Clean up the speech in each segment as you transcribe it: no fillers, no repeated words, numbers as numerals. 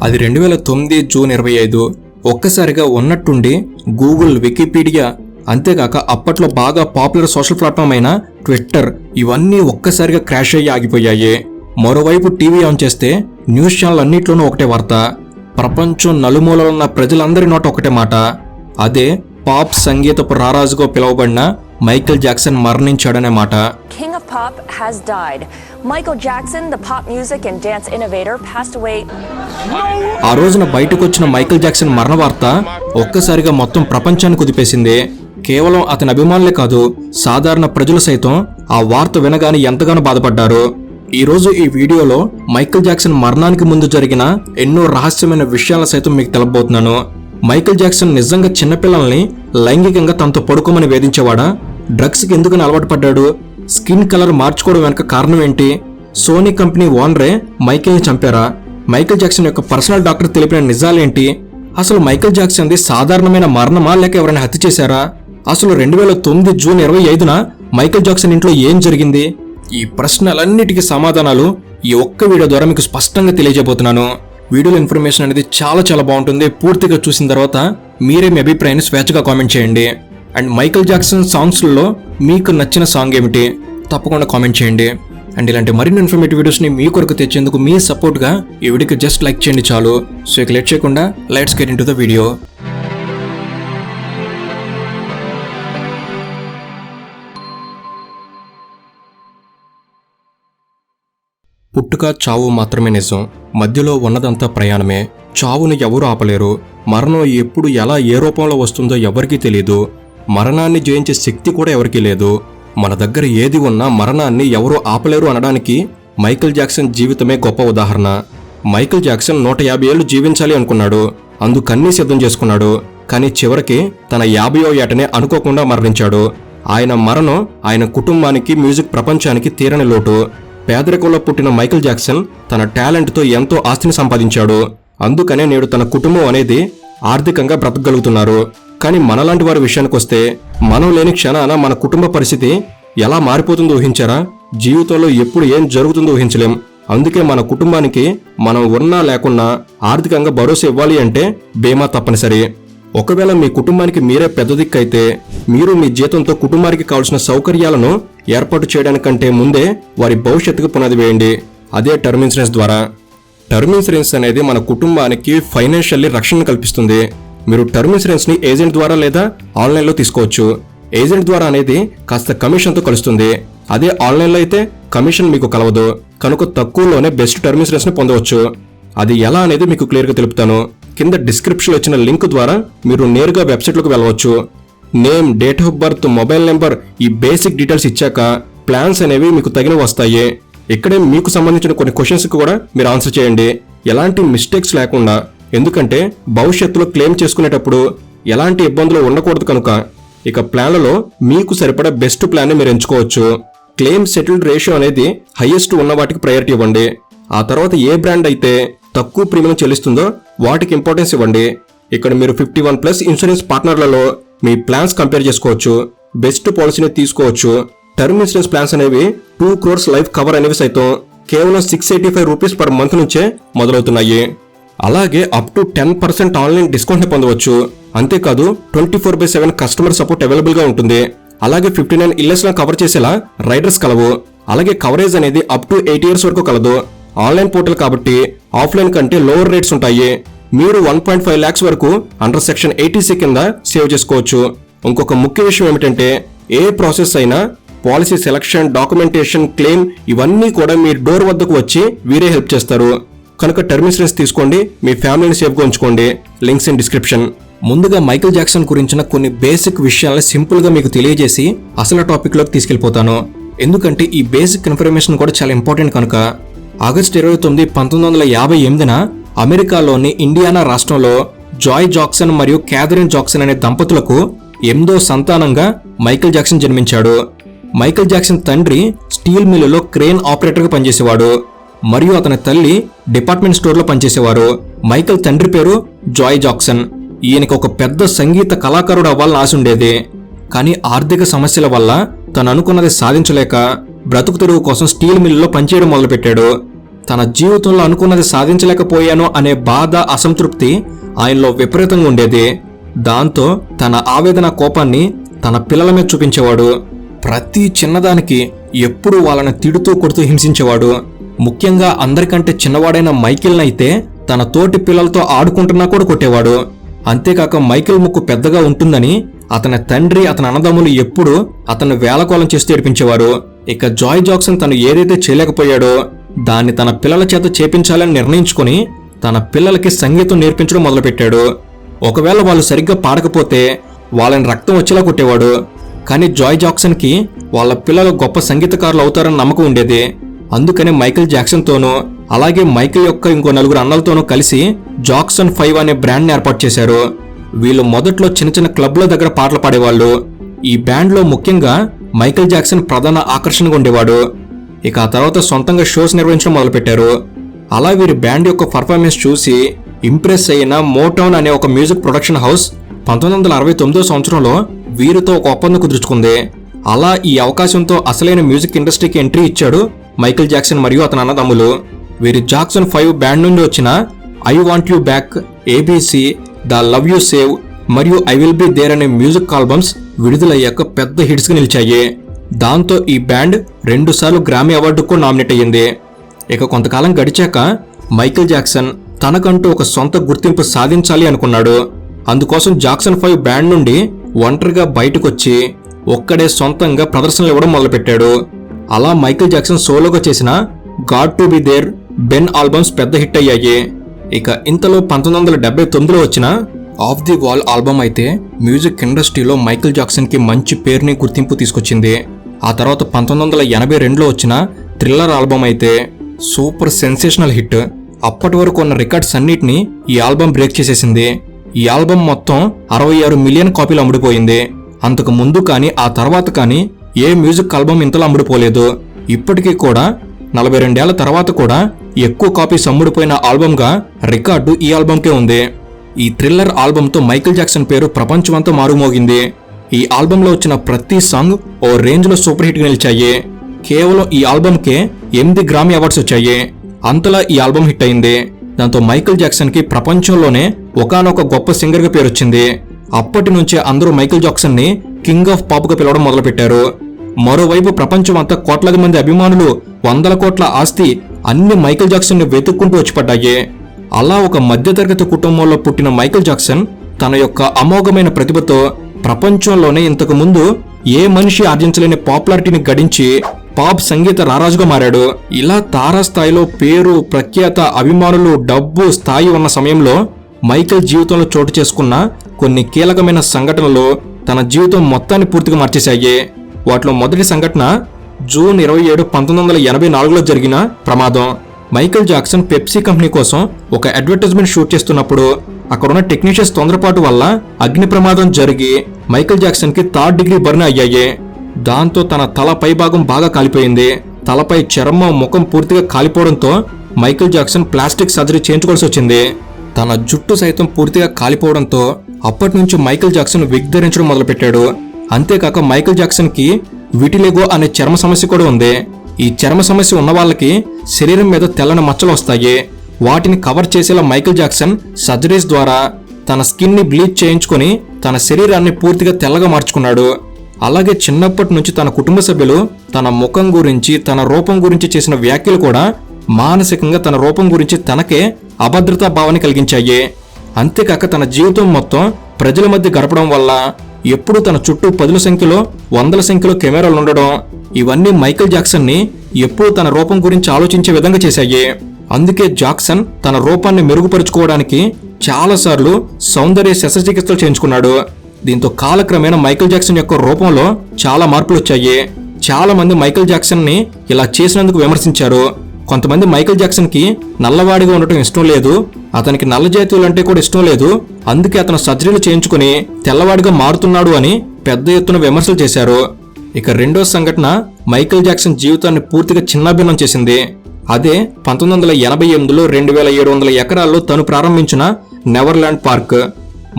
అది 2009 జూన్ 25. ఒక్కసారిగా ఉన్నట్టుండి గూగుల్, వికీపీడియా, అంతేకాక అప్పట్లో బాగా పాపులర్ సోషల్ ప్లాట్ఫామ్ అయిన ట్విట్టర్ ఇవన్నీ ఒక్కసారిగా క్రాష్ అయ్యి ఆగిపోయాయి. మరోవైపు టీవీ ఆన్ చేస్తే న్యూస్ ఛానల్ అన్నిట్లోనూ ఒకటే వార్త. ప్రపంచం నలుమూలలో ఉన్న ప్రజలందరి నోట ఒకటే మాట. అదే పాప్ సంగీతపు రారాజుగా పిలువబడిన మైకేల్ జాక్సన్ మరణించాడనే మాట. King of pop has died. Michael Jackson, the pop music and dance innovator, passed away. ఆ రోజున బయటకు వచ్చిన మైకేల్ జాక్సన్ మరణ వార్త ఒక్కసారిగా మొత్తం ప్రపంచాన్ని కుదిపేసింది. కేవలం అతని అభిమానులే కాదు, సాధారణ ప్రజలు సైతం ఆ వార్త వినగానే ఎంతగానో బాధపడ్డారు. ఈ రోజు ఈ వీడియోలో మైకేల్ జాక్సన్ మరణానికి ముందు జరిగిన ఎన్నో రహస్యమైన విషయాలను సైతం మీకు తెలపబోతున్నాను. మైకేల్ జాక్సన్ నిజంగా చిన్నపిల్లల్ని లైంగికంగా తనతో పడుకోమని వేధించేవాడా? డ్రగ్స్కి ఎందుకని అలవాటు పడ్డాడు? స్కిన్ కలర్ మార్చుకోవడం వెనక కారణం ఏంటి? సోనీ కంపెనీ ఓనరే మైకేల్ని చంపారా? మైకేల్ జాక్సన్ యొక్క పర్సనల్ డాక్టర్ తెలిపిన నిజాలేంటి? అసలు మైకేల్ జాక్సన్ది సాధారణమైన మరణమా లేక ఎవరైనా హత్య చేశారా? అసలు 2009 జూన్ 25న మైకేల్ జాక్సన్ ఇంట్లో ఏం జరిగింది? ఈ ప్రశ్నలన్నిటికీ సమాధానాలు ఈ ఒక్క వీడియో ద్వారా మీకు స్పష్టంగా తెలియజేయబోతున్నాను. వీడియోలో ఇన్ఫర్మేషన్ అనేది చాలా బాగుంటుంది. పూర్తిగా చూసిన తర్వాత మీరే మీ అభిప్రాయాన్ని స్వేచ్ఛగా కామెంట్ చేయండి. అండ్ మైకేల్ జాక్సన్ సాంగ్స్లో మీకు నచ్చిన సాంగ్ ఏమిటి తప్పకుండా కామెంట్ చేయండి. అండ్ ఇలాంటి మరిన్ని ఇన్ఫర్మేటివ్ వీడియోస్ని మీ కొరకు తెచ్చేందుకు మీ సపోర్ట్గా ఈ వీడియోకి జస్ట్ లైక్ చేయండి చాలు. సో ఇక లేట్ చేయకుండా let's get into the video. పుట్టుక, చావు మాత్రమే నిజం. మధ్యలో ఉన్నదంతా ప్రయాణమే. చావును ఎవరూ ఆపలేరు. మరణం ఎప్పుడు ఎలా ఏ రూపంలో వస్తుందో ఎవరికీ తెలియదు. మరణాన్ని జయించే శక్తి కూడా ఎవరికీ లేదు. మన దగ్గర ఏది ఉన్నా మరణాన్ని ఎవరూ ఆపలేరు అనడానికి మైకేల్ జాక్సన్ జీవితమే గొప్ప ఉదాహరణ. మైకేల్ జాక్సన్ 150 ఏళ్లు జీవించాలి అనుకున్నాడు. అందుకన్నీ సిద్ధం చేసుకున్నాడు. కానీ చివరికి తన 50వ ఏటనే అనుకోకుండా మరణించాడు. ఆయన మరణం ఆయన కుటుంబానికి, మ్యూజిక్ ప్రపంచానికి తీరని లోటు. పేదరికంలో పుట్టిన మైకేల్ జాక్సన్ తన టాలెంట్తో ఎంతో ఆస్తిని సంపాదించాడు. అందుకనే నేడు తన కుటుంబం అనేది ఆర్థికంగా బ్రతకగలుగుతున్నారు. కానీ మనలాంటి వారి విషయానికి వస్తే మనం లేని క్షణాన మన కుటుంబ పరిస్థితి ఎలా మారిపోతుందో ఊహించారా? జీవితంలో ఎప్పుడు ఏం జరుగుతుందో ఊహించలేం. అందుకే మన కుటుంబానికి మనం ఉన్నా లేకున్నా ఆర్థికంగా భరోసా ఇవ్వాలి అంటే బీమా తప్పనిసరి. ఒకవేళ మీ కుటుంబానికి మీరే పెద్ద దిక్కు అయితే మీరు మీ జీతంతో కుటుంబానికి కావాల్సిన సౌకర్యాలను ఏర్పాటు చేయడానికంటే ముందే వారి భవిష్యత్తుకు పునాది వేయండి. అదే టర్మ్ ఇన్సూరెన్స్ ద్వారా. టర్మ్ ఇన్సూరెన్స్ అనేది మన కుటుంబానికి ఫైనాన్షియల్లీ రక్షణ కల్పిస్తుంది. మీరు టర్మ్ ఇన్సూరెన్స్ని ఏజెంట్ ద్వారా లేదా ఆన్లైన్లో తీసుకోవచ్చు. ఏజెంట్ ద్వారా అనేది కాస్త కమిషన్తో కలుస్తుంది. అదే ఆన్లైన్లో అయితే కమిషన్ మీకు కలవదు. కనుక తక్కువలోనే బెస్ట్ టర్మ్ ఇన్సూరెన్స్ని పొందవచ్చు. అది ఎలా అనేది మీకు క్లియర్గా తెలుపుతాను. కింద డిస్క్రిప్షన్లో ఇచ్చిన లింక్ ద్వారా మీరు నేరుగా వెబ్సైట్లోకి వెళ్ళవచ్చు. Name, date of birth, mobile number, ఈ బేసిక్ డీటెయిల్స్ ఇచ్చాక ప్లాన్స్ అనేవి మీకు తగినవి వస్తాయి. ఇక్కడే మీకు సంబంధించిన కొన్ని క్వశ్చన్స్కి కూడా మీరు ఆన్సర్ చేయండి, ఎలాంటి మిస్టేక్స్ లేకుండా. ఎందుకంటే భవిష్యత్తులో క్లెయిమ్ చేసుకునేటప్పుడు ఎలాంటి ఇబ్బందులు ఉండకూడదు. కనుక ఇక ప్లాన్లలో మీకు సరిపడా బెస్ట్ ప్లాన్ని మీరు ఎంచుకోవచ్చు. క్లెయిమ్ సెటిల్డ్ రేషియో అనేది హైయెస్ట్ ఉన్న వాటికి ప్రయారిటీ ఇవ్వండి. ఆ తర్వాత ఏ బ్రాండ్ అయితే తక్కువ ప్రీమియం చెల్లిస్తుందో వాటికి ఇంపార్టెన్స్ ఇవ్వండి. ఇక్కడ మీరు 51+ ఇన్సూరెన్స్ పార్ట్నర్లలో మీ ప్లాన్స్ కంపేర్ చేసుకోవచ్చు. బెస్ట్ పాలసీని తీసుకోవచ్చు. టర్మ్ ఇన్సూరెన్స్ ప్లాన్స్ అనేవి 2 crores లైఫ్ కవర్ అనేవి సైతం కేవలం 685 రూపీస్ పర్ మంత్ నుంచే మొదలవుతున్నాయి. అలాగే అప్ టు 10% ఆన్లైన్ డిస్కౌంట్ని పొందవచ్చు. అంతేకాదు 24/7 కస్టమర్ సపోర్ట్ అవైలబుల్గా ఉంటుంది. అలాగే 59 ఇల్లులను కవర్ చేసేలా రైడర్స్ కలవు. అలాగే కవరేజ్ అనేది అప్ టు 8 years వరకు కలదు. ఆన్లైన్ పోర్టల్ కాబట్టి ఆఫ్లైన్ కంటే లోవర్ రేట్స్ ఉంటాయి. మీరు 1.5 lakhs వరకు అండర్ సెక్షన్ 80C కింద సేవ్ చేసుకోవచ్చు. ఇంకొక ముఖ్య విషయం ఏమిటంటే ఏ ప్రాసెస్ అయినా పాలసీ సెలక్షన్, డాక్యుమెంటేషన్, క్లెయిమ్ ఇవన్నీ కూడా మీ డోర్ వద్దకు వచ్చి వీరే హెల్ప్ చేస్తారు. కనుక టర్మ్ ఇన్సూరెన్స్ తీసుకోండి, మీ ఫ్యామిలీని సేఫ్గా ఉంచుకోండి. Links in description. ముందుగా మైకేల్ జాక్సన్ గురించిన కొన్ని బేసిక్ విషయాలను సింపుల్గా మీకు తెలియజేసి అసలు టాపిక్లోకి తీసుకెళ్లిపోతాను. ఎందుకంటే ఈ బేసిక్ ఇన్ఫర్మేషన్ కూడా చాలా ఇంపార్టెంట్ కనుక. ఆగస్టు 29, 1958న అమెరికాలోని ఇండియానా రాష్ట్రంలో జాయ్ జాక్సన్ మరియు క్యాథరిన్ జాక్సన్ అనే దంపతులకు 8వ సంతానంగా మైకేల్ జాక్సన్ జన్మించాడు. మైకేల్ జాక్సన్ తండ్రి స్టీల్ మిల్లులో క్రేన్ ఆపరేటర్గా పనిచేసేవాడు మరియు అతని తల్లి డిపార్ట్మెంట్ స్టోర్లో పనిచేసేవారు. మైకేల్ తండ్రి పేరు జాయ్ జాక్సన్. ఈయనకి ఒక పెద్ద సంగీత కళాకారుడు అవ్వాలని ఆశ ఉండేది. కానీ ఆర్థిక సమస్యల వల్ల తను అనుకున్నది సాధించలేక బ్రతుకు తెరువు కోసం స్టీల్ మిల్లులో పనిచేయడం మొదలుపెట్టాడు. తన జీవితంలో అనుకున్నది సాధించలేకపోయాను అనే బాధ, అసంతృప్తి ఆయనలో విపరీతంగా ఉండేది. దాంతో తన ఆవేదన, కోపాన్ని తన పిల్లల మీద చూపించేవాడు. ప్రతి చిన్నదానికి ఎప్పుడూ వాళ్ళని తిడుతూ కొడుతూ హింసించేవాడు. ముఖ్యంగా అందరికంటే చిన్నవాడైన మైకేల్నైతే తన తోటి పిల్లలతో ఆడుకుంటున్నా కూడా కొట్టేవాడు. అంతేకాక మైకేల్ ముక్కు పెద్దగా ఉంటుందని అతని తండ్రి, అతని అన్నదమ్ములు ఎప్పుడూ అతన్ని వేళకోళం చేస్తూ ఏడిపించేవారు. ఇక జాయ్ జాక్సన్ తను ఏదైతే చేయలేకపోయాడో దాన్ని తన పిల్లల చేత చేపించాలని నిర్ణయించుకుని తన పిల్లలకి సంగీతం నేర్పించడం మొదలుపెట్టాడు. ఒకవేళ వాళ్ళు సరిగ్గా పాడకపోతే వాళ్ళని రక్తం వచ్చేలా కొట్టేవాడు. కానీ జాయ్ జాక్సన్కి వాళ్ళ పిల్లలు గొప్ప సంగీతకారులు అవుతారని నమ్మకం ఉండేది. అందుకని మైకేల్ జాక్సన్తోనూ అలాగే మైకేల్ యొక్క ఇంకో 4 అన్నలతోనూ కలిసి జాక్సన్ 5 అనే బ్రాండ్ని ఏర్పాటు చేశారు. వీళ్ళు మొదట్లో చిన్న చిన్న క్లబ్ల దగ్గర పాటలు పాడేవాళ్ళు. ఈ బ్యాండ్లో ముఖ్యంగా మైకేల్ జాక్సన్ ప్రధాన ఆకర్షణగా ఉండేవాడు. ఇక ఆ తర్వాత సొంతంగా షోస్ నిర్వహించడం మొదలుపెట్టారు. అలా వీరి బ్యాండ్ యొక్క పర్ఫార్మెన్స్ చూసి ఇంప్రెస్ అయిన మోటౌన్ అనే ఒక మ్యూజిక్ ప్రొడక్షన్ హౌస్ 1969 సంవత్సరంలో వీరితో ఒక ఒప్పందం కుదుర్చుకుంది. అలా ఈ అవకాశంతో అసలైన మ్యూజిక్ ఇండస్ట్రీకి ఎంట్రీ ఇచ్చాడు మైకేల్ జాక్సన్ మరియు అతని అన్నదమ్ములు. వీరి జాక్సన్ 5 బ్యాండ్ నుండి వచ్చిన I want you back, ABC, the love you save మరియు ఐ విల్ బి దేర్ అనే మ్యూజిక్ ఆల్బమ్స్ విడుదలయ్యాక పెద్ద హిట్స్ గా నిలిచాయి. దాంతో ఈ బ్యాండ్ 2 సార్లు గ్రామీ అవార్డుకు నామినేట్ అయ్యింది. ఇక కొంతకాలం గడిచాక మైకేల్ జాక్సన్ తనకంటూ ఒక సొంత గుర్తింపు సాధించాలి అనుకున్నాడు. అందుకోసం జాక్సన్ 5 బ్యాండ్ నుండి ఒంటరిగా బయటకొచ్చి ఒక్కడే సొంతంగా ప్రదర్శనలు ఇవ్వడం మొదలుపెట్టాడు. అలా మైకేల్ జాక్సన్ సోలోగా చేసిన got to be there, Ben albums పెద్ద హిట్ అయ్యాయి. ఇక ఇంతలో 1979లో వచ్చిన ఆఫ్ ది వాల్ ఆల్బమ్ అయితే మ్యూజిక్ ఇండస్ట్రీలో మైకేల్ జాక్సన్ కి మంచి పేరుని, గుర్తింపు తీసుకొచ్చింది. ఆ తర్వాత 1982లో వచ్చిన థ్రిల్లర్ ఆల్బమ్ అయితే సూపర్ సెన్సేషనల్ హిట్. అప్పటి వరకు ఉన్న రికార్డ్స్ అన్నిటినీ ఈ ఆల్బమ్ బ్రేక్ చేసేసింది. ఈ ఆల్బమ్ మొత్తం 66 మిలియన్ కాపీలు అమ్ముడుపోయింది. అంతకు ముందు కానీ ఆ తర్వాత కానీ ఏ మ్యూజిక్ ఆల్బమ్ ఇంతలో అమ్ముడుపోలేదు. ఇప్పటికీ కూడా 42 ఏళ్ల తర్వాత కూడా ఎక్కువ కాపీస్ అమ్ముడుపోయిన ఆల్బమ్గా రికార్డు ఈ ఆల్బమ్కే ఉంది. ఈ థ్రిల్లర్ ఆల్బమ్తో మైకేల్ జాక్సన్ పేరు ప్రపంచమంతా మారుమోగింది. ఈ ఆల్బంలో వచ్చిన ప్రతి సాంగ్ ఓ రేంజ్లో సూపర్ హిట్గా నిలిచాయి. కేవలం ఈ ఆల్బమ్కే 8 గ్రామీ అవార్డ్స్ వచ్చాయి. అంతలా ఈ ఆల్బమ్ హిట్ అయింది. దాంతో మైకేల్ జాక్సన్కి ప్రపంచంలోనే ఒకానొక గొప్ప సింగర్గా పేరొచ్చింది. అప్పటి నుంచే అందరూ మైకేల్ జాక్సన్ని కింగ్ ఆఫ్ పాప్గా పిలవడం మొదలుపెట్టారు. మరోవైపు ప్రపంచం అంతా కోట్లాది మంది అభిమానులు, 100 కోట్ల ఆస్తి అన్ని మైకేల్ జాక్సన్ని వెతుక్కుంటూ వచ్చిపడ్డాయి. అలా ఒక మధ్యతరగతి కుటుంబంలో పుట్టిన మైకేల్ జాక్సన్ తన యొక్క అమోఘమైన ప్రతిభతో ప్రపంచంలోనే ఇంతకు ముందు ఏ మనిషి ఆర్జించలేని పాపులారిటీని గడించి పాప్ సంగీత రారాజుగా మారాడు. ఇలా తారాస్థాయిలో పేరు, ప్రఖ్యాత, అభిమానులు, డబ్బు, స్థాయి ఉన్న సమయంలో మైకేల్ జీవితంలో చోటు చేసుకున్న కొన్ని కీలకమైన సంఘటనలు తన జీవితం మొత్తాన్ని పూర్తిగా మార్చేశాయి. వాటిలో మొదటి సంఘటన జూన్ 27, 1984లో జరిగిన ప్రమాదం. మైకేల్ జాక్సన్ పెప్సీ కంపెనీ కోసం ఒక అడ్వర్టైజ్మెంట్ షూట్ చేస్తున్నప్పుడు అక్కడున్న టెక్నీషియన్స్ తొందరపాటు వల్ల అగ్ని ప్రమాదం జరిగి మైకేల్ జాక్సన్ కి 3rd డిగ్రీ బర్న్ అయ్యాయి. దాంతో తన తల పైభాగం బాగా కాలిపోయింది. తలపై చర్మం, ముఖం పూర్తిగా కాలిపోవడంతో మైకేల్ జాక్సన్ ప్లాస్టిక్ సర్జరీ చేయించుకోవాల్సి వచ్చింది. తన జుట్టు సైతం పూర్తిగా కాలిపోవడంతో అప్పటి నుంచి మైకేల్ జాక్సన్ విగ్ ధరించడం మొదలుపెట్టాడు. అంతేకాక మైకేల్ జాక్సన్ కి విటిలిగో అనే చర్మ సమస్య కూడా ఉంది. ఈ చర్మ సమస్య ఉన్న వాళ్ళకి శరీరం మీద తెల్లని మచ్చలు వస్తాయి. వాటిని కవర్ చేసేలా మైకేల్ జాక్సన్ సర్జరీస్ ద్వారా తన స్కిన్ ని బ్లీచ్ చేయించుకొని తన శరీరాన్ని పూర్తిగా తెల్లగా మార్చుకున్నాడు. అలాగే చిన్నప్పటి నుంచి తన కుటుంబ సభ్యులు తన ముఖం గురించి, తన రూపం గురించి చేసిన వ్యాఖ్యలు కూడా మానసికంగా తన రూపం గురించి తనకే అభద్రతా భావాన్ని కలిగించాయి. అంతేకాక తన జీవితం మొత్తం ప్రజల మధ్య గడపడం వల్ల ఎప్పుడూ తన చుట్టూ 10ల సంఖ్యలో, 100ల సంఖ్యలో కెమెరాలు ఉండడం, ఇవన్నీ మైకేల్ జాక్సన్ ని ఎప్పుడూ తన రూపం గురించి ఆలోచించే విధంగా చేశాయి. అందుకే జాక్సన్ తన రూపాన్ని మెరుగుపరుచుకోవడానికి చాలాసార్లు సౌందర్య శస్త్రచికిత్సలు చేయించుకున్నాడు. దీంతో కాలక్రమేణా మైకేల్ జాక్సన్ యొక్క రూపంలో చాలా మార్పులు వచ్చాయి. చాలా మంది మైకేల్ జాక్సన్ ని ఇలా చేసినందుకు విమర్శించారు. కొంతమంది మైకేల్ జాక్సన్ కి నల్లవాడిగా ఉండటం ఇష్టం లేదు, అతనికి నల్ల జాతీయులు అంటే కూడా ఇష్టం లేదు, అందుకే అతను సర్జరీలు చేయించుకుని తెల్లవాడిగా మారుతున్నాడు అని పెద్ద ఎత్తున విమర్శలు చేశారు. ఇక రెండో సంఘటన మైకేల్ జాక్సన్ జీవితాన్ని పూర్తిగా చిన్నాభిన్నం చేసింది. అదే 1988లో 2700 ఎకరాల్లో తను ప్రారంభించిన నెవర్లాండ్ పార్క్.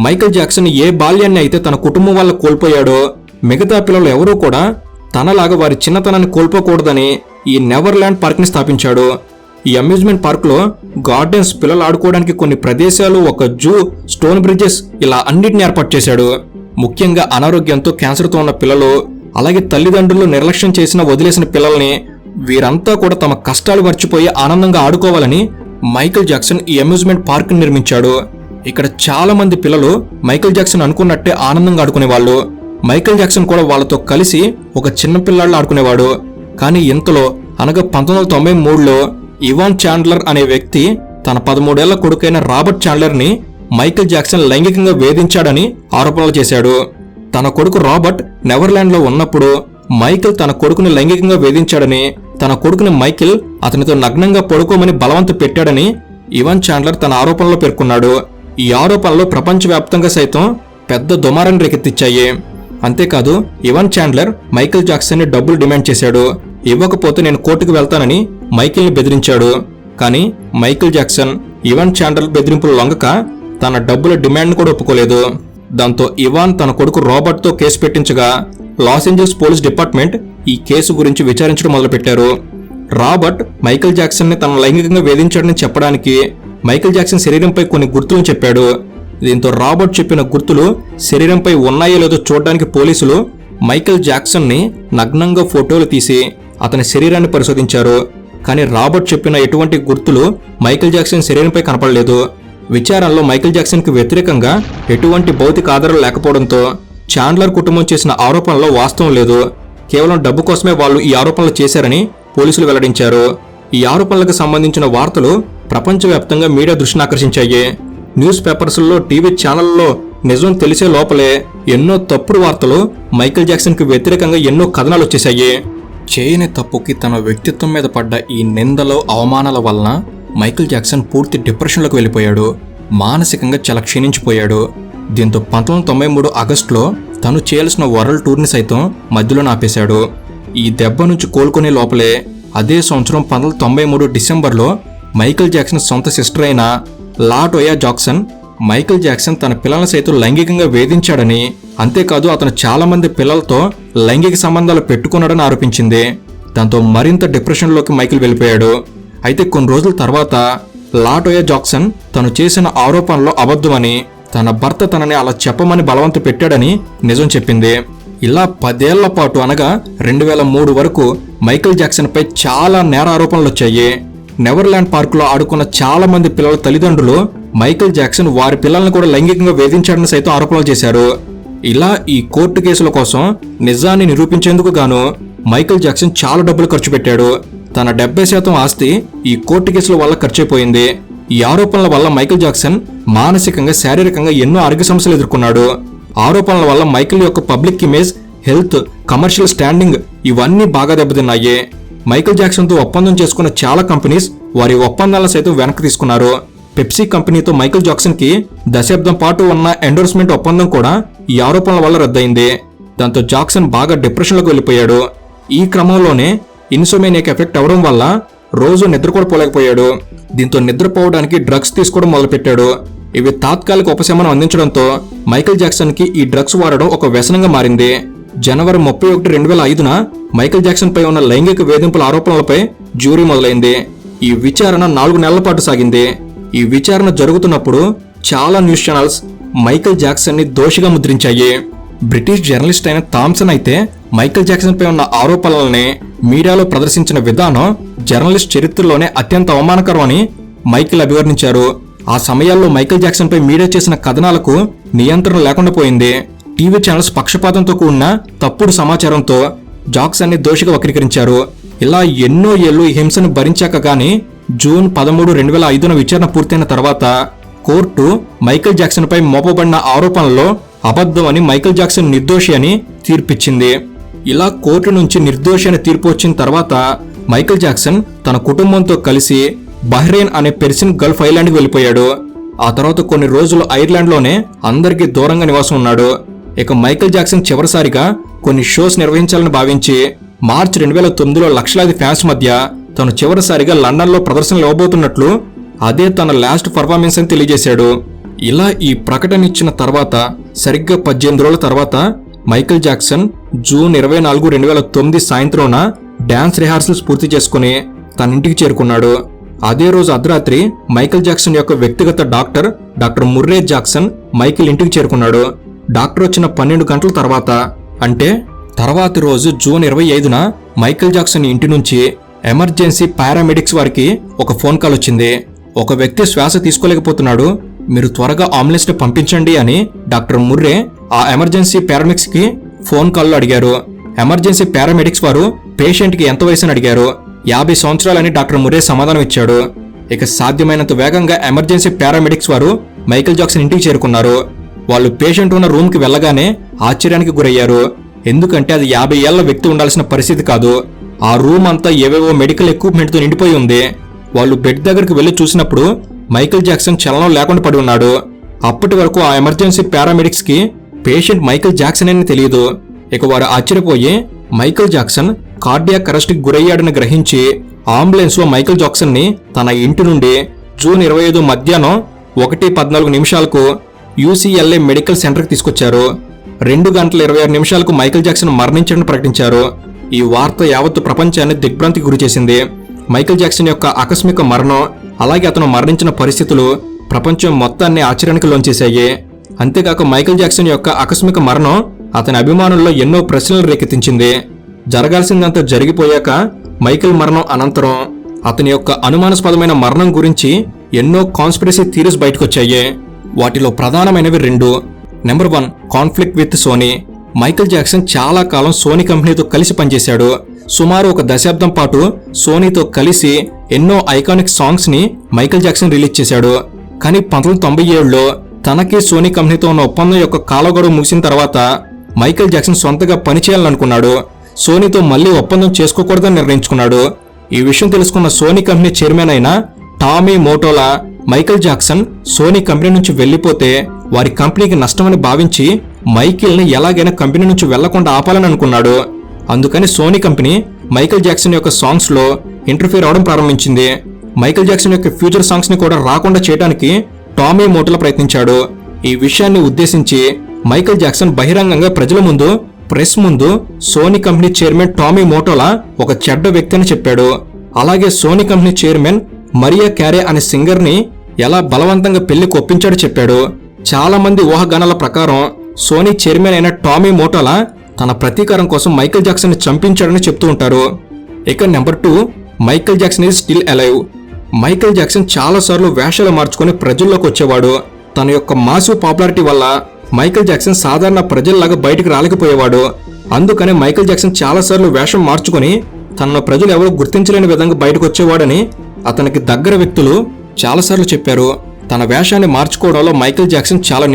మైకేల్ జాక్సన్ ఏ బాల్యాన్ని అయితే తన కుటుంబం వల్ల కోల్పోయాడో మిగతా పిల్లలు ఎవరూ కూడా తనలాగా వారి చిన్నతనాన్ని కోల్పోకూడదని ఈ నెవర్లాండ్ పార్క్ ని స్థాపించాడు. ఈ అమ్యూజ్మెంట్ పార్క్లో గార్డెన్స్, పిల్లలు ఆడుకోవడానికి కొన్ని ప్రదేశాలు, ఒక జూ, స్టోన్ బ్రిడ్జెస్ ఇలా అన్నిటిని ఏర్పాటు చేశాడు. ముఖ్యంగా అనారోగ్యంతో, క్యాన్సర్తో ఉన్న పిల్లలు, అలాగే తల్లిదండ్రులు నిర్లక్ష్యం చేసిన వదిలేసిన పిల్లల్ని, వీరంతా కూడా తమ కష్టాలు మర్చిపోయి ఆనందంగా ఆడుకోవాలని మైకేల్ జాక్సన్ ఈ అమ్యూజ్మెంట్ పార్క్ నిర్మించాడు. ఇక్కడ చాలా మంది పిల్లలు మైకేల్ జాక్సన్ అనుకున్నట్టే ఆనందంగా ఆడుకునేవాళ్ళు. మైకేల్ జాక్సన్ కూడా వాళ్ళతో కలిసి ఒక చిన్న పిల్లాళ్ళు ఆడుకునేవాడు. కానీ ఇంతలో అనగా 1993లో ఇవాన్ చాండ్లర్ అనే వ్యక్తి తన 13 ఏళ్ల కొడుకైన రాబర్ట్ చాండ్లర్ని మైకేల్ జాక్సన్ లైంగికంగా వేధించాడని ఆరోపణలు చేశాడు. తన కొడుకు రాబర్ట్ నెదర్లాండ్లో ఉన్నప్పుడు మైకేల్ తన కొడుకుని లైంగికంగా వేధించాడని, తన కొడుకుని మైకేల్ అతనితో నగ్నంగా పడుకోమని బలవంత పెట్టాడని ఇవాన్ చాండ్లర్ తన ఆరోపణలో పేర్కొన్నాడు. ఈ ఆరోపణలు ప్రపంచవ్యాప్తంగా సైతం పెద్ద దుమారాన్ని రేకెత్తించాయి. అంతేకాదు ఇవాన్ చాండ్లర్ మైకేల్ జాక్సన్ని డబ్బులు డిమాండ్ చేశాడు. ఇవ్వకపోతే నేను కోర్టుకు వెళ్తానని మైకేల్ని బెదిరించాడు. కానీ మైకేల్ జాక్సన్ ఇవాన్ చాండ్లర్ బెదిరింపులు లొంగక తన డబ్బుల డిమాండ్ను కూడా ఒప్పుకోలేదు. దాంతో ఇవాన్ తన కొడుకు రాబర్ట్తో కేసు పెట్టించగా లాస్ ఏంజల్స్ పోలీస్ డిపార్ట్మెంట్ ఈ కేసు గురించి విచారించడం మొదలుపెట్టారు. రాబర్ట్ మైకేల్ జాక్సన్ని తన లైంగికంగా వేధించాడని చెప్పడానికి మైకేల్ జాక్సన్ శరీరంపై కొన్ని గుర్తులను చెప్పాడు. దీంతో రాబర్ట్ చెప్పిన గుర్తులు శరీరంపై ఉన్నాయో లేదో చూడడానికి పోలీసులు మైకేల్ జాక్సన్ని నగ్నంగా ఫోటోలు తీసి అతని శరీరాన్ని పరిశోధించారు. కానీ రాబర్ట్ చెప్పిన ఎటువంటి గుర్తులు మైకేల్ జాక్సన్ శరీరంపై కనపడలేదు. విచారణలో మైకేల్ జాక్సన్కి వ్యతిరేకంగా ఎటువంటి భౌతిక ఆధారాలు లేకపోవడంతో చాండ్లర్ కుటుంబం చేసిన ఆరోపణలో వాస్తవం లేదు, కేవలం డబ్బు కోసమే వాళ్ళు ఈ ఆరోపణలు చేశారని పోలీసులు వెల్లడించారు. ఈ ఆరోపణలకు సంబంధించిన వార్తలు ప్రపంచవ్యాప్తంగా మీడియా దృష్టిని ఆకర్షించాయి. న్యూస్ పేపర్స్లో, టీవీ ఛానళ్లలో నిజం తెలిసే లోపలే ఎన్నో తప్పుడు వార్తలు, మైకేల్ జాక్సన్కి వ్యతిరేకంగా ఎన్నో కథనాలు వచ్చేశాయి. చేయని తప్పుకి తన వ్యక్తిత్వం మీద పడ్డ ఈ నిందలు, అవమానాల వలన మైకేల్ జాక్సన్ పూర్తి డిప్రెషన్లోకి వెళ్ళిపోయాడు. మానసికంగా చాలా క్షీణించిపోయాడు. దీంతో 1993 ఆగస్టులో తను చేయాల్సిన వరల్డ్ టూర్ని సైతం మధ్యలో ఆపేశాడు. ఈ దెబ్బ నుంచి కోలుకునే లోపలే అదే సంవత్సరం 1993 డిసెంబర్లో మైకేల్ జాక్సన్ సొంత సిస్టర్ అయిన లాటోయా జాక్సన్ మైకేల్ జాక్సన్ తన పిల్లలను సైతం లైంగికంగా వేధించాడని, అంతేకాదు అతను చాలా మంది పిల్లలతో లైంగిక సంబంధాలు పెట్టుకున్నాడని ఆరోపించింది. దాంతో మరింత డిప్రెషన్లోకి మైకేల్ వెళ్ళిపోయాడు. అయితే కొన్ని రోజుల తర్వాత లాటోయా జాక్సన్ తను చేసిన ఆరోపణలో అబద్ధమని, తన భర్త తనని అలా చెప్పమని బలవంత పెట్టాడని నిజం చెప్పింది. ఇలా 10 ఏళ్ల పాటు అనగా 2003 వరకు మైకేల్ జాక్సన్ పై చాలా నేర ఆరోపణలు వచ్చాయి. నెదర్లాండ్ పార్కులో ఆడుకున్న చాలా మంది పిల్లల తల్లిదండ్రులు మైకేల్ జాక్సన్ వారి పిల్లలను కూడా లైంగికంగా వేధించాడని సైతం ఆరోపణలు చేశారు. ఇలా ఈ కోర్టు కేసుల కోసం నిజాన్ని నిరూపించేందుకు గాను మైకేల్ జాక్సన్ చాలా డబ్బులు ఖర్చు పెట్టాడు. తన 70% ఆస్తి ఈ కోర్టు కేసుల వల్ల ఖర్చయిపోయింది. ఈ ఆరోపణల వల్ల మైకేల్ జాక్సన్ మానసికంగా, శారీరకంగా ఎన్నో ఆరోగ్య సమస్యలు ఎదుర్కొన్నాడు. ఆరోపణల వల్ల మైకేల్ యొక్క public image, health, commercial standing ఇవన్నీ బాగా దెబ్బతిన్నాయి. మైకేల్ జాక్సన్తో ఒప్పందం చేసుకున్న చాలా కంపెనీస్ వారి ఒప్పందాలను సైతం వెనక్కి తీసుకున్నారు. పెప్సీ కంపెనీతో మైకేల్ జాక్సన్కి దశాబ్దం పాటు ఉన్న ఎండోర్స్మెంట్ ఒప్పందం కూడా ఈ ఆరోపణల వల్ల రద్దయింది. దాంతో జాక్సన్ బాగా డిప్రెషన్లోకి వెళ్ళిపోయాడు. ఈ క్రమంలోనే ఇన్సోమేనియాకి ఎఫెక్ట్ అవడం వల్ల రోజు నిద్ర కూడా పోలేకపోయాడు. దీంతో నిద్రపోవడానికి డ్రగ్స్ తీసుకోవడం మొదలుపెట్టాడు. ఇవి తాత్కాలిక ఉపశమనం అందించడంతో మైకేల్ జాక్సన్కి ఈ డ్రగ్స్ వాడడం ఒక వ్యసనంగా మారింది. జనవరి 31, 2005న మైకేల్ జాక్సన్ పై ఉన్న లైంగిక వేధింపుల ఆరోపణలపై జ్యూరీ మొదలైంది. ఈ విచారణ 4 నెలల పాటు సాగింది. ఈ విచారణ జరుగుతున్నప్పుడు చాలా న్యూస్ ఛానల్స్ మైకేల్ జాక్సన్ ని దోషిగా ముద్రించాయి. బ్రిటిష్ జర్నలిస్ట్ అయిన థామ్సన్ అయితే మైకేల్ జాక్సన్ పై ఉన్న ఆరోపణలని మీడియాలో ప్రదర్శించిన విధానం జర్నలిస్ట్ చరిత్రలోనే అత్యంత అవమానకరం అని మైకేల్ అభివర్ణించారు. ఆ సమయాల్లో మైకేల్ జాక్సన్ పై మీడియా చేసిన కథనాలకు నియంత్రణ లేకుండా పోయింది. టీవీ ఛానల్స్ పక్షపాతంతో కూడిన తప్పుడు సమాచారంతో జాక్సన్ ని దోషిగా వక్రీకరించారు. ఇలా ఎన్నో ఏళ్లు ఈ హింసను భరించాక గానీ జూన్ 13, 2005న విచారణ పూర్తయిన తర్వాత కోర్టు మైకేల్ జాక్సన్ పై మోపబడిన ఆరోపణల్లో అబద్ధం అని, మైకేల్ జాక్సన్ నిర్దోషి అని తీర్పిచ్చింది. ఇలా కోర్టు నుంచి నిర్దోషి అని తీర్పు వచ్చిన తర్వాత మైకేల్ జాక్సన్ తన కుటుంబంతో కలిసి బహ్రెయిన్ అనే పెర్సియన్ గల్ఫ్ ఐలాండ్కి వెళ్ళిపోయాడు. ఆ తర్వాత కొన్ని రోజులు ఐర్లాండ్లోనే అందరికీ దూరంగా నివాసం ఉన్నాడు. ఇక మైకేల్ జాక్సన్ చివరిసారిగా కొన్ని షోస్ నిర్వహించాలని భావించి మార్చి 2009లో లక్షలాది ఫ్యాన్స్ మధ్య తను చివరిసారిగా లండన్లో ప్రదర్శనలు ఇవ్వబోతున్నట్లు అదే తన లాస్ట్ పర్ఫార్మెన్స్ అని తెలియజేశాడు. ఇలా ఈ ప్రకటన ఇచ్చిన తర్వాత సరిగ్గా 18 రోజుల తర్వాత మైకేల్ జాక్సన్ జూన్ 24, 2009 సాయంత్రంన డాన్స్ రిహార్సల్స్ పూర్తి చేసుకుని తన ఇంటికి చేరుకున్నాడు. అదే రోజు అర్ధరాత్రి మైకేల్ జాక్సన్ యొక్క వ్యక్తిగత డాక్టర్ ముర్రే జాక్సన్ మైకేల్ ఇంటికి చేరుకున్నాడు. డాక్టర్ వచ్చిన 12 గంటల తర్వాత, అంటే తర్వాతి రోజు జూన్ 25న మైకేల్ జాక్సన్ ఇంటి నుంచి ఎమర్జెన్సీ పారామెడిక్స్ వారికి ఒక ఫోన్ కాల్ వచ్చింది. ఒక వ్యక్తి శ్వాస తీసుకోలేకపోతున్నాడు, మీరు త్వరగా అంబులెన్స్ ని పంపించండి అని డాక్టర్ ముర్రే ఆ ఎమర్జెన్సీ పారామెడిక్స్ కి ఫోన్ కాల్లో అడిగారు. ఎమర్జెన్సీ పారామెడిక్స్ వారు పేషెంట్ కి ఎంత వయసు అని అడిగారు. 50 సంవత్సరాలని డాక్టర్ ముర్రే సమాధానం ఇచ్చాడు. ఇక సాధ్యమైనంత వేగంగా ఎమర్జెన్సీ పారామెడిక్స్ వారు మైకేల్ జాక్సన్ ఇంటికి చేరుకున్నారు. వాళ్ళు పేషెంట్ ఉన్న రూమ్ కి వెళ్లగానే ఆశ్చర్యానికి గురయ్యారు. ఎందుకంటే అది 50 ఏళ్ల వ్యక్తి ఉండాల్సిన పరిస్థితి కాదు. ఆ రూమ్ అంతా ఏవేవో మెడికల్ ఎక్విప్మెంట్ తో నిండిపోయి ఉంది. వాళ్ళు బెడ్ దగ్గరికి వెళ్లి చూసినప్పుడు మైకేల్ జాక్సన్ చలనం లేకుండా పడి ఉన్నాడు. అప్పటి వరకు ఆ ఎమర్జెన్సీ పారామెడిక్స్ కి పేషెంట్ మైకేల్ జాక్సన్ అని తెలియదు. ఇక వారు ఆశ్చర్యపోయి మైకేల్ జాక్సన్ కార్డియాక్ అరెస్ట్ కి గురయ్యాడని గ్రహించి అంబులెన్స్ లో మైకేల్ జాక్సన్ ని తన ఇంటి నుండి జూన్ 25 మధ్యాహ్నం 1:14 UCLA మెడికల్ సెంటర్ కి తీసుకొచ్చారు. 2 గంటల 26 నిమిషాలకు మైకేల్ జాక్సన్ మరణించాడని ప్రకటించారు. ఈ వార్త యావత్తు ప్రపంచాన్ని దిగ్భ్రాంతికి గురిచేసింది. మైకేల్ జాక్సన్ యొక్క ఆకస్మిక మరణం, అలాగే అతను మరణించిన పరిస్థితులు ప్రపంచం మొత్తాన్ని ఆశ్చర్యానికి లోంచేశాయి. అంతేకాక మైకేల్ జాక్సన్ యొక్క ఆకస్మిక మరణం అతని అభిమానుల్లో ఎన్నో ప్రశ్నలు రేకెత్తించింది. జరగాల్సిందంతా జరిగిపోయాక మైకేల్ మరణం అనంతరం అతని యొక్క అనుమానాస్పదమైన మరణం గురించి ఎన్నో కాన్స్పిరసీ థియరీస్ బయటకొచ్చాయి. వాటిలో ప్రధానమైనవి 2. Number 1, conflict with Sony. Michael Jackson చాలా కాలం సోనీ కంపెనీతో కలిసి పనిచేశాడు. సుమారు 1 దశాబ్దం పాటు సోనీతో కలిసి ఎన్నో ఐకానిక్ సాంగ్స్ ని మైకేల్ జాక్సన్ రిలీజ్ చేశాడు. కానీ 1997లో తనకి సోనీ కంపెనీతో ఉన్న ఒప్పందం యొక్క కాలగడువు ముగిసిన తర్వాత మైకేల్ జాక్సన్ సొంతగా పనిచేయాలనుకున్నాడు. సోనీతో మళ్లీ ఒప్పందం చేసుకోకూడదని నిర్ణయించుకున్నాడు. ఈ విషయం తెలుసుకున్న సోనీ కంపెనీ చైర్మన్ అయిన Tommy మోటోలా Michael Jackson Sony company నుంచి వెళ్లిపోతే వారి కంపెనీకి నష్టమని భావించి మైకేల్ ని ఎలాగైనా కంపెనీ నుంచి వెళ్లకుండా ఆపాలని అనుకున్నాడు. అందుకని సోనీ కంపెనీ మైకేల్ జాక్సన్ యొక్క సాంగ్స్ లో ఇంటర్ఫియర్ అవడం ప్రారంభించింది. మైకేల్ జాక్సన్ యొక్క ఫ్యూచర్ సాంగ్స్ ని కూడా రాకుండా చేయడానికి టామీ మోటోలా ప్రయత్నించాడు. ఈ విషయాన్ని ఉద్దేశించి మైకేల్ జాక్సన్ బహిరంగంగా ప్రజల ముందు, ప్రెస్ ముందు సోనీ కంపెనీ చైర్మన్ టామీ మోటోలా ఒక చెడ్డ వ్యక్తి అని చెప్పాడు. అలాగే సోనీ కంపెనీ చైర్మన్ మరియా క్యారే అనే సింగర్ ని ఎలా బలవంతంగా పెళ్లికి ఒప్పించాడో చెప్పాడు. చాలా మంది ఊహాగానాల ప్రకారం సోనీ చైర్మన్ అయిన టామీ మోటోలా తన ప్రతీకారం కోసం మైకేల్ జాక్సన్ ని చంపించాడని చెప్తూ ఉంటారు. ఇక number 2, Michael Jackson is still alive. Michael Jackson చాలాసార్లు వేషాలు మార్చుకొని ప్రజల్లోకి వచ్చేవాడు. తన యొక్క మాసివ్ పాపులారిటీ వల్ల మైకేల్ జాక్సన్ సాధారణ ప్రజల్లాగా బయటికి రాలేకపోయేవాడు. అందుకనే మైకేల్ జాక్సన్ చాలాసార్లు వేషం మార్చుకొని తనను ప్రజలు ఎవరూ గుర్తించలేని విధంగా బయటకు వచ్చేవాడని అతనికి దగ్గర వ్యక్తులు చాలాసార్లు చెప్పారు. తన వేషాన్ని మార్చుకోవడంలో మైకేల్ జాక్సన్ చాలా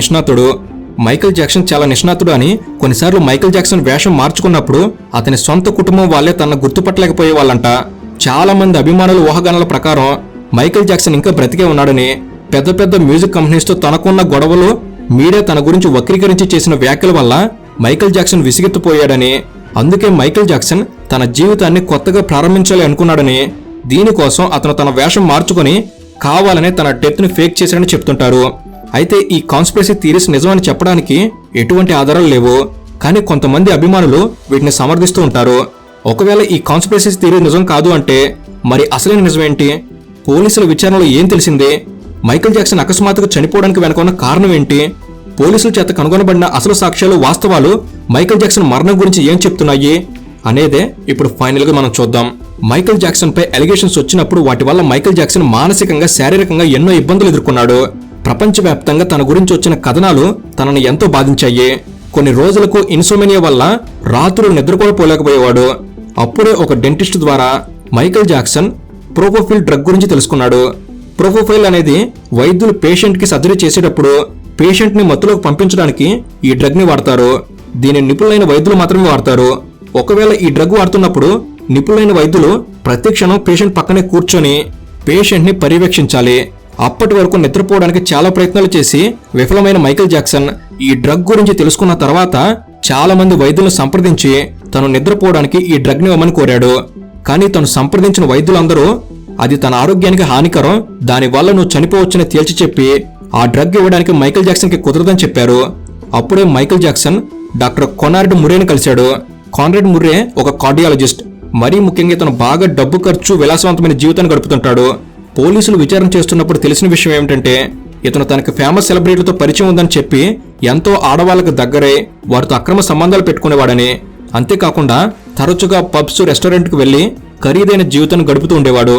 నిష్ణాతుడు అని కొన్నిసార్లు మైకేల్ జాక్సన్ వేషం మార్చుకున్నప్పుడు అతని సొంత కుటుంబం వాళ్ళే తనను గుర్తుపట్టలేకపోయే వాళ్ళంట. చాలా మంది అభిమానుల ఊహాగానాల ప్రకారం మైకేల్ జాక్సన్ ఇంకా బ్రతికే ఉన్నాడని, పెద్ద పెద్ద మ్యూజిక్ కంపెనీస్ తో తనకున్న గొడవలు, మీడియా తన గురించి వక్రీకరించి చేసిన వ్యాఖ్యల వల్ల మైకేల్ జాక్సన్ విసిగెత్తిపోయాడని, అందుకే మైకేల్ జాక్సన్ తన జీవితాన్ని కొత్తగా ప్రారంభించాలి అనుకున్నాడని, దీనికోసం అతను తన వేషం మార్చుకొని కావాలనే తన డెత్ ని ఫేక్ చేశాడని చెప్తుంటారు. అయితే ఈ కాన్స్పిరసీ థియరీస్ నిజమని చెప్పడానికి ఎటువంటి ఆధారాలు లేవు. కానీ కొంతమంది అభిమానులు వీటిని సమర్థిస్తూ ఉంటారు. ఒకవేళ ఈ కాన్స్పిరసీ థియరీ నిజం కాదు అంటే మరి అసలైన నిజమేంటి? పోలీసుల విచారణలో ఏం తెలిసింది? మైకేల్ జాక్సన్ అకస్మాత్తుగా చనిపోవడానికి వెనక ఉన్న కారణం ఏంటి? పోలీసుల చేత కనుగొనబడిన అసలు సాక్ష్యాలు, వాస్తవాలు మైకేల్ జాక్సన్ మరణం గురించి ఏం చెప్తున్నాయి అనేదే ఇప్పుడు ఫైనల్ గా మనం చూద్దాం. మైకేల్ జాక్సన్ పై అలిగేషన్స్ వచ్చినప్పుడు వాటి వల్ల మైకేల్ జాక్సన్ మానసికంగా, శారీరకంగా ఎన్నో ఇబ్బందులు ఎదుర్కొన్నాడు. ప్రపంచవ్యాప్తంగా తన గురించి వచ్చిన కథనాలు తనని ఎంతో బాధించాయి. కొన్ని రోజులకు ఇన్సోమేనియా వల్ల రాత్రులు నిద్రపోలేకపోయేవాడు. అప్పుడే ఒక డెంటిస్ట్ ద్వారా మైకేల్ జాక్సన్ ప్రోపోఫిల్ డ్రగ్ గురించి తెలుసుకున్నాడు. ప్రోపోఫైల్ అనేది వైద్యులు పేషెంట్ కి సర్జరీ చేసేటప్పుడు పేషెంట్ ని మత్తులోకి పంపించడానికి ఈ డ్రగ్ ని వాడతారు. దీని నిపుణులైన వైద్యులు మాత్రమే వాడతారు. ఒకవేళ ఈ డ్రగ్ వాడుతున్నప్పుడు నిపుణులైన వైద్యులు ప్రతి క్షణం పేషెంట్ పక్కనే కూర్చొని పేషెంట్ ని పర్యవేక్షించాలి. అప్పటి వరకు నిద్రపోవడానికి చాలా ప్రయత్నాలు చేసి విఫలమైన మైకేల్ జాక్సన్ ఈ డ్రగ్ గురించి తెలుసుకున్న తర్వాత చాలా మంది వైద్యులను సంప్రదించి తను నిద్రపోవడానికి ఈ డ్రగ్ ని ఇవ్వమని కోరాడు. కానీ తను సంప్రదించిన వైద్యులందరూ అది తన ఆరోగ్యానికి హానికరం, దానివల్ల నువ్వు చనిపోవచ్చని తేల్చి చెప్పి ఆ డ్రగ్ ఇవ్వడానికి మైకేల్ జాక్సన్ కి కుదరదని చెప్పారు. అప్పుడే మైకేల్ జాక్సన్ డాక్టర్ కొనార్డ్ ముర్రేని కలిశాడు. కాన్రాడ్ ముర్రే ఒక కార్డియాలజిస్ట్. మరీ ముఖ్యంగా ఇతను బాగా డబ్బు ఖర్చు, విలాసవంతమైన జీవితాన్ని గడుపుతుంటాడు. పోలీసులు విచారణ చేస్తున్నప్పుడు తెలిసిన విషయం ఏమిటంటే ఇతను తనకి ఫేమస్ సెలబ్రిటీలతో పరిచయం ఉందని చెప్పి ఎంతో ఆడవాళ్ళకు దగ్గరై వారితో అక్రమ సంబంధాలు పెట్టుకునేవాడని, అంతేకాకుండా తరచుగా పబ్స్ రెస్టారెంట్కి వెళ్లి ఖరీదైన జీవితాన్ని గడుపుతూ ఉండేవాడు.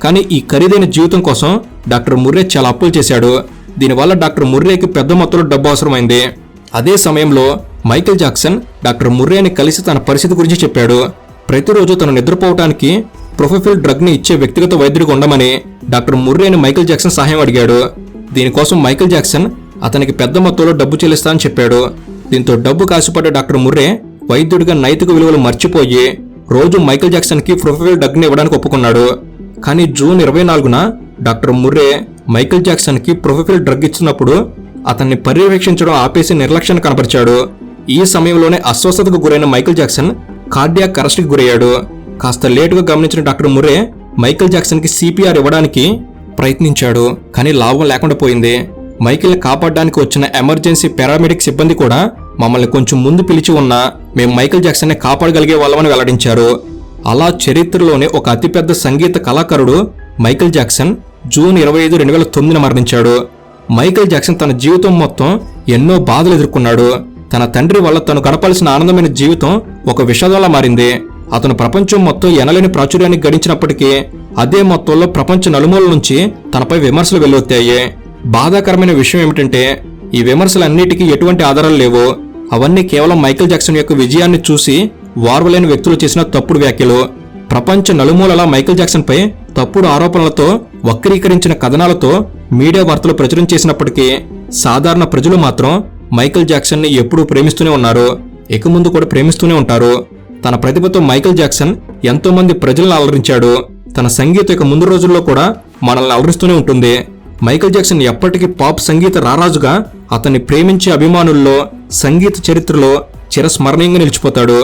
కానీ ఈ ఖరీదైన జీవితం కోసం డాక్టర్ ముర్రే చాలా అప్పులు చేశాడు. దీనివల్ల డాక్టర్ ముర్రేకి పెద్ద మొత్తంలో డబ్బు అవసరమైంది. అదే సమయంలో మైకేల్ జాక్సన్ డాక్టర్ ముర్రేని కలిసి తన పరిస్థితి గురించి చెప్పాడు. ప్రతిరోజు తను నిద్రపోవటానికి ప్రొఫెఫిల్ డ్రగ్ ని ఇచ్చే వ్యక్తిగత వైద్యుడిగా ఉండమని డాక్టర్ ముర్రేని మైకేల్ జాక్సన్ సహాయం అడిగాడు. దీనికోసం మైకేల్ జాక్సన్ అతనికి పెద్ద మొత్తంలో డబ్బు చెల్లిస్తానని చెప్పాడు. దీంతో డబ్బు కాసిపడ్డ డాక్టర్ ముర్రే వైద్యుడిగా నైతిక విలువలు మర్చిపోయి రోజు మైకేల్ జాక్సన్ కి ప్రొఫెఫిల్ డ్రగ్ ని ఇవ్వడానికి ఒప్పుకున్నాడు. కానీ జూన్ 24న డాక్టర్ ముర్రే మైకేల్ జాక్సన్ కి ప్రొఫెఫిల్ డ్రగ్ ఇచ్చినప్పుడు అతన్ని పర్యవేక్షించడం ఆపేసి నిర్లక్ష్యాన్ని కనపరిచాడు. ఈ సమయంలోనే అస్వస్థతకు గురైన మైకేల్ జాక్సన్ కార్డియాక్ అరెస్ట్ కి గురయ్యాడు. కాస్త లేటుగా గమనించిన డాక్టర్ ముర్రే మైకేల్ జాక్సన్ కి సిపిఆర్ ఇవ్వడానికి ప్రయత్నించాడు. కానీ లాభం లేకుండా పోయింది. మైకేల్ని కాపాడడానికి వచ్చిన ఎమర్జెన్సీ పారామెడిక్ సిబ్బంది కూడా మమ్మల్ని కొంచెం ముందు పిలిచి ఉన్నా మేము మైకేల్ జాక్సన్ ని కాపాడగలిగే వాళ్ళమని వెల్లడించారు. అలా చరిత్రలోనే ఒక అతిపెద్ద సంగీత కళాకారుడు మైకేల్ జాక్సన్ జూన్ 25, 2009 మరణించాడు. మైకేల్ జాక్సన్ తన జీవితం మొత్తం ఎన్నో బాధలు ఎదుర్కొన్నాడు. తన తండ్రి వల్ల తను గడపాల్సిన ఆనందమైన జీవితం ఒక విషాదంలా మారింది. అతను ప్రపంచం మొత్తం ఎనలేని ప్రాచుర్యాన్ని గడించినప్పటికీ అదే మొత్తంలో ప్రపంచ నలుమూల నుంచి తనపై విమర్శలు వెల్లువెత్తాయి. బాధాకరమైన విషయం ఏమిటంటే ఈ విమర్శలన్నిటికీ ఎటువంటి ఆధారాలు లేవు. అవన్నీ కేవలం మైకేల్ జాక్సన్ యొక్క విజయాన్ని చూసి వార్వలేని వ్యక్తులు చేసిన తప్పుడు వ్యాఖ్యలు. ప్రపంచ నలుమూలలా మైకేల్ జాక్సన్ పై తప్పుడు ఆరోపణలతో వక్రీకరించిన కథనాలతో మీడియా వార్తలు ప్రచురం చేసినప్పటికీ సాధారణ ప్రజలు మాత్రం మైకేల్ జాక్సన్ ని ఎప్పుడూ ప్రేమిస్తూనే ఉన్నారు. ఇక ముందు కూడా ప్రేమిస్తూనే ఉంటారు. తన ప్రతిభతో మైకేల్ జాక్సన్ ఎంతో మంది ప్రజలను అలరించాడు. తన సంగీతం ఇక ముందు రోజుల్లో కూడా మనల్ని అలరిస్తూనే ఉంటుంది. మైకేల్ జాక్సన్ ఎప్పటికీ పాప్ సంగీత రారాజుగా అతన్ని ప్రేమించే అభిమానుల్లో సంగీత చరిత్రలో చిరస్మరణీయంగా నిలిచిపోతాడు.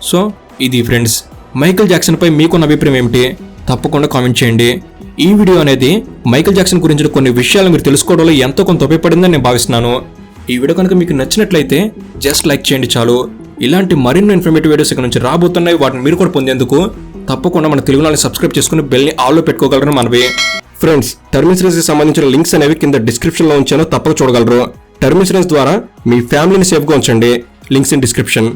సో ఇది ఫ్రెండ్స్, మైకేల్ జాక్సన్ పై మీకున్న అభిప్రాయం ఏమిటి? తప్పకుండా కామెంట్ చేయండి. ఈ వీడియో అనేది మైకేల్ జాక్సన్ గురించిన కొన్ని విషయాలు మీరు తెలుసుకోవడంలో ఎంతో కొంత ఉపయోగపడిందని నేను భావిస్తున్నాను. ఈ వీడియో కనుక మీకు నచ్చినట్లయితే జస్ట్ లైక్ చేయండి చాలు. ఇలాంటి మరిన్ని ఇన్ఫర్మేటివ్ వీడియోస్ ఇక్కడ నుంచి రాబోతున్నాయి. వాటిని మీరు కూడా పొందేందుకు తప్పకుండా మన తెలుగు ఛానల్ని సబ్స్క్రైబ్ చేసుకుని బెల్ని ఆల్లో పెట్టుకోగలరని మనవి. ఫ్రెండ్స్, టర్మ్ ఇన్సూరెన్స్ సంబంధించిన లింక్స్ అనేవి కింద డిస్క్రిప్షన్ లో ఉంచాను, తప్పక చూడగలరు. టర్మ్ ఇన్సూరెన్స్ ద్వారా మీ ఫ్యామిలీని సేఫ్గా ఉంచండి. Links in description.